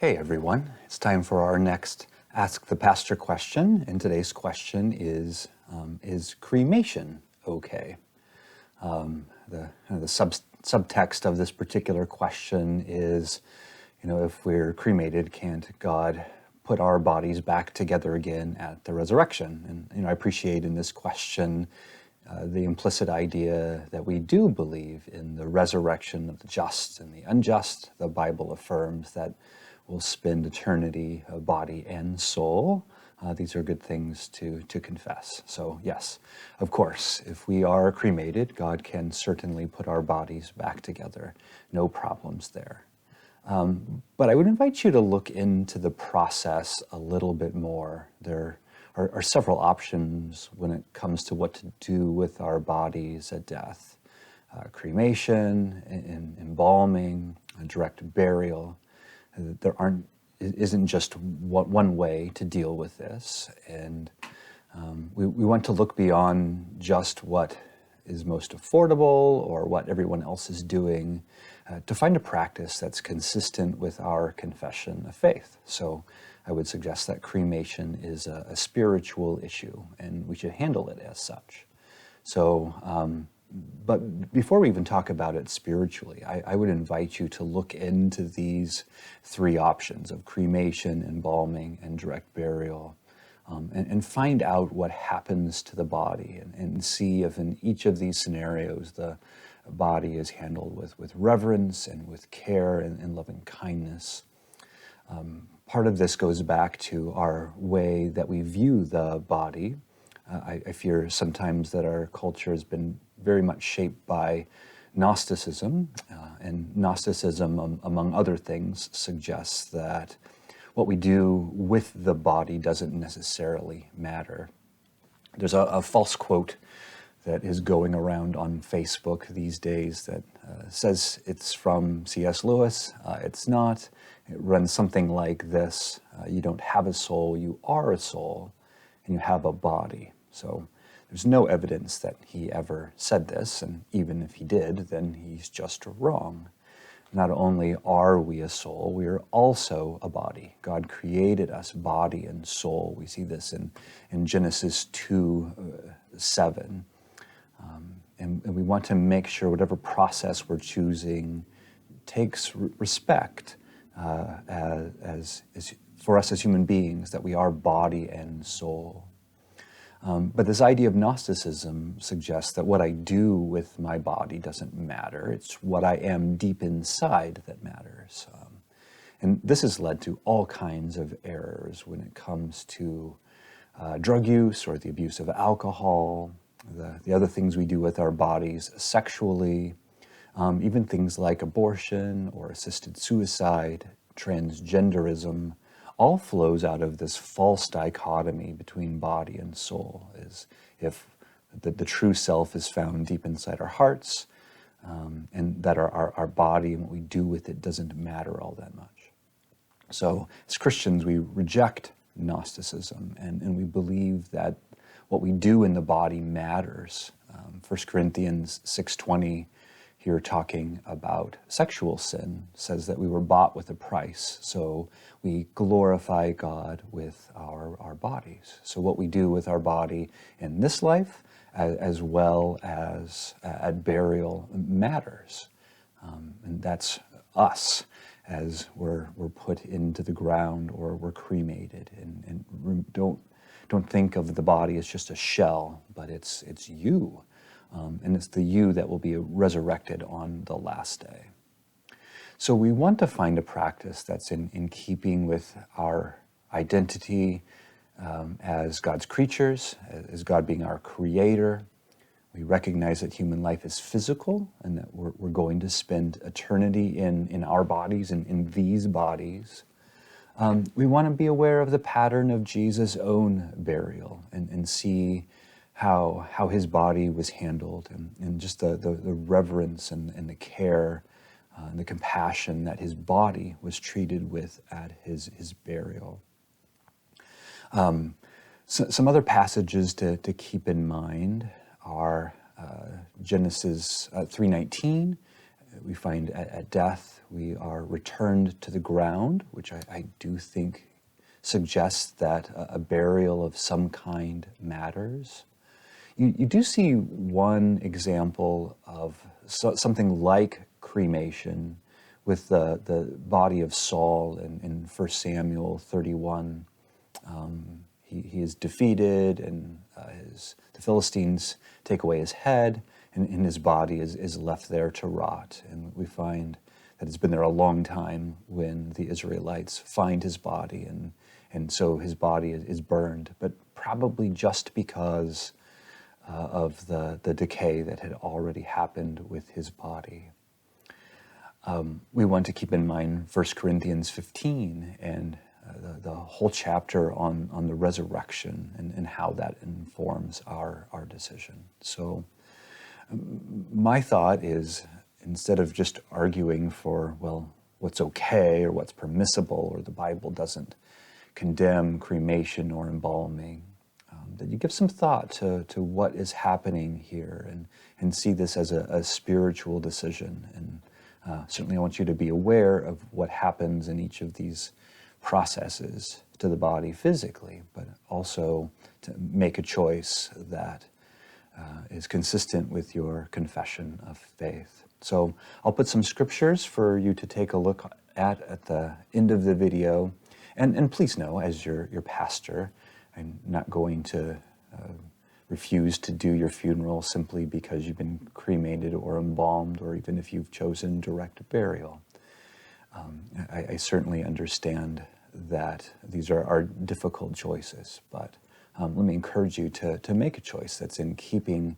Hey everyone, it's time for our next Ask the Pastor question, and today's question is cremation okay? The subtext of this particular question is, if we're cremated, can't God put our bodies back together again at the resurrection? And I appreciate in this question the implicit idea that we do believe in the resurrection of the just and the unjust. The Bible affirms that we'll spend eternity, body and soul. These are good things to confess. So yes, of course, if we are cremated, God can certainly put our bodies back together. No problems there. But I would invite you to look into the process a little bit more. There are several options when it comes to what to do with our bodies at death. Cremation, embalming, direct burial. There isn't just one way to deal with this, and we want to look beyond just what is most affordable or what everyone else is doing to find a practice that's consistent with our confession of faith. So I would suggest that cremation is a spiritual issue, and we should handle it as such. So, but before we even talk about it spiritually, I would invite you to look into these three options of cremation, embalming, and direct burial, and find out what happens to the body, and see if in each of these scenarios the body is handled with reverence and with care and loving kindness. Part of this goes back to our way that we view the body. I fear sometimes that our culture has been very much shaped by Gnosticism, and Gnosticism, among other things, suggests that what we do with the body doesn't necessarily matter. There's a false quote that is going around on Facebook these days that says it's from C.S. Lewis. It's not. It runs something like this. You don't have a soul, you are a soul, and you have a body. So there's no evidence that he ever said this, and even if he did, then he's just wrong. Not only are we a soul, we are also a body. God created us body and soul. We see this in Genesis 2:7. And we want to make sure whatever process we're choosing takes respect as for us as human beings, that we are body and soul. But this idea of Gnosticism suggests that what I do with my body doesn't matter. It's what I am deep inside that matters. And this has led to all kinds of errors when it comes to drug use or the abuse of alcohol, the other things we do with our bodies sexually, even things like abortion or assisted suicide, transgenderism, all flows out of this false dichotomy between body and soul, as if the true self is found deep inside our hearts, and that our body and what we do with it doesn't matter all that much. So as Christians, we reject Gnosticism, and we believe that what we do in the body matters. 1 Corinthians 6:20, here talking about sexual sin, says that we were bought with a price. So we glorify God with our bodies. So what we do with our body in this life, as well as at burial, matters. And that's us as we're put into the ground or we're cremated. And don't think of the body as just a shell, but it's you. And it's the you that will be resurrected on the last day. So we want to find a practice that's in keeping with our identity as God's creatures, as God being our creator. We recognize that human life is physical and that we're going to spend eternity in our bodies and in these bodies. We want to be aware of the pattern of Jesus' own burial and see how his body was handled, and just the reverence and the care and the compassion that his body was treated with at his burial. Some other passages to keep in mind are Genesis 3:19, we find at death we are returned to the ground, which I do think suggests that a burial of some kind matters. You do see one example of something like cremation with the body of Saul in 1 Samuel 31. He is defeated, and the Philistines take away his head, and his body is left there to rot. And we find that it's been there a long time when the Israelites find his body, and so his body is burned, but probably just because of the decay that had already happened with his body. We want to keep in mind 1 Corinthians 15 and the whole chapter on the resurrection and how that informs our decision. So my thought is, instead of just arguing for, well, what's okay or what's permissible, or the Bible doesn't condemn cremation or embalming, that you give some thought to what is happening here and see this as a spiritual decision. And certainly I want you to be aware of what happens in each of these processes to the body physically, but also to make a choice that is consistent with your confession of faith. So I'll put some scriptures for you to take a look at the end of the video. And please know, as your pastor, I'm not going to refuse to do your funeral simply because you've been cremated or embalmed, or even if you've chosen direct burial. I certainly understand that these are difficult choices, but let me encourage you to make a choice that's in keeping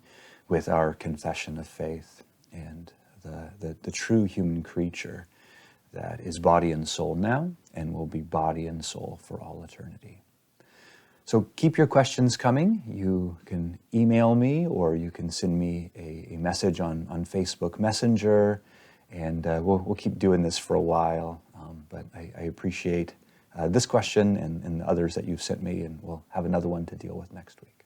with our confession of faith and the true human creature that is body and soul now and will be body and soul for all eternity. So keep your questions coming. You can email me, or you can send me a message on Facebook Messenger, and we'll keep doing this for a while. But I appreciate this question and the others that you've sent me, and we'll have another one to deal with next week.